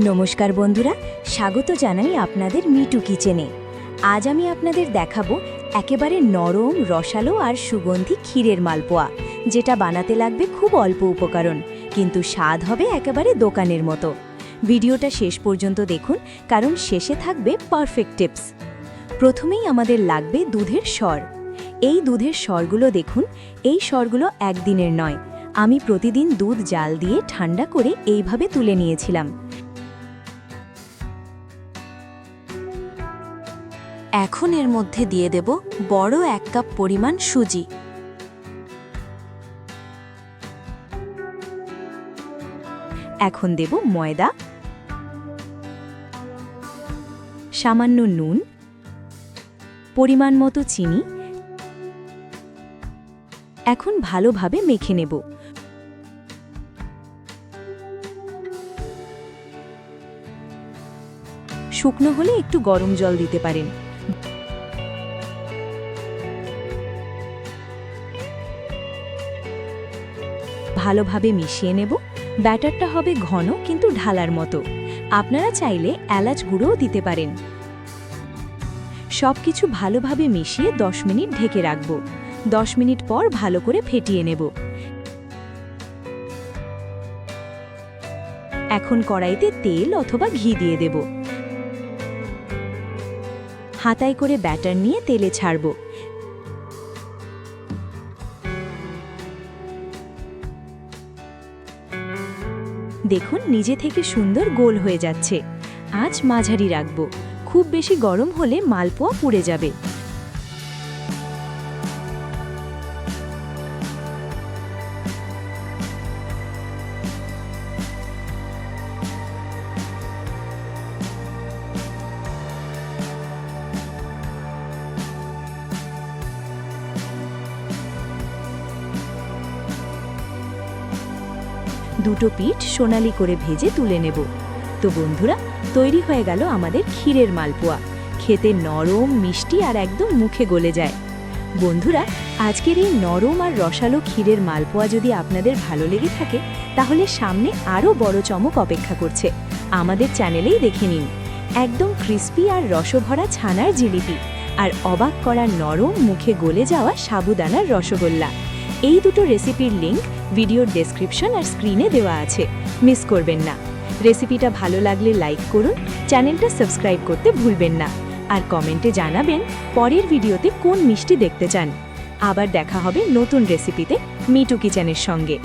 নমস্কার বন্ধুরা, স্বাগত জানাই আপনাদের মিটু কিচেনে। আজ আমি আপনাদের দেখাবো একেবারে নরম, রসালো আর সুগন্ধি ক্ষীরের মালপোয়া, যেটা বানাতে লাগবে খুব অল্প উপকরণ, কিন্তু স্বাদ হবে একেবারে দোকানের মতো। ভিডিওটা শেষ পর্যন্ত দেখুন, কারণ শেষে থাকবে পারফেক্ট টিপস। প্রথমেই আমাদের লাগবে দুধের সর। এই দুধের সরগুলো দেখুন, এই সরগুলো একদিনের নয়, আমি প্রতিদিন দুধ জাল দিয়ে ঠান্ডা করে এইভাবে তুলে নিয়েছিলাম। এখন এর মধ্যে দিয়ে দেব বড় 1 কাপ পরিমাণ সুজি। এখন দেব ময়দা, সামান্য নুন, পরিমাণ মতো চিনি। এখন ভালোভাবে মেখে নেব। শুকনো হলে একটু গরম জল দিতে পারেন। ভালোভাবে মিশিয়ে নেব। ব্যাটারটা হবে ঘন কিন্তু ঢালার মতো। আপনারা চাইলে এলাচ গুঁড়োও দিতে পারেন। সবকিছু ভালোভাবে মিশিয়ে 10 মিনিট ঢেকে রাখব। 10 মিনিট পর ভালো করে ফেটিয়ে নেব। এখন কড়াইতে তেল অথবা ঘি দিয়ে দেব। হাতায় করে ব্যাটার নিয়ে তেলে ছাড়ব। দেখুন, নিজে থেকে সুন্দর গোল হয়ে যাচ্ছে। আঁচ মাঝারি রাখব। খুব বেশি গরম হলে মালপোয়া পুড়ে যাবে। দুটো পিঠ সোনালি করে ভেজে তুলে নেব। তো বন্ধুরা, তৈরি হয়ে গেল আমাদের ক্ষীরের মালপোয়া। খেতে নরম, মিষ্টি আর একদম মুখে গলে যায়। বন্ধুরা, আজকের এই নরম আর রসালো ক্ষীরের মালপোয়া যদি আপনাদের ভালো লেগে থাকে, তাহলে সামনে আরও বড় চমক অপেক্ষা করছে। আমাদের চ্যানেলেই দেখে নিন। একদম ক্রিস্পি আর রসভরা ছানার জিলিপি, আর অবাক করা নরম, মুখে গলে যাওয়া সাবুদানার রসগোল্লা। এই দুটো রেসিপির লিংক ভিডিওর ডেসক্রিপশন আর স্ক্রিনে দেওয়া আছে, মিস করবেন না। রেসিপিটা ভালো লাগলে লাইক করুন, চ্যানেলটা সাবস্ক্রাইব করতে ভুলবেন না, আর কমেন্টে জানাবেন পরের ভিডিওতে কোন মিষ্টি দেখতে চান। আবার দেখা হবে নতুন রেসিপিতে মিটু কিচেনের সঙ্গে।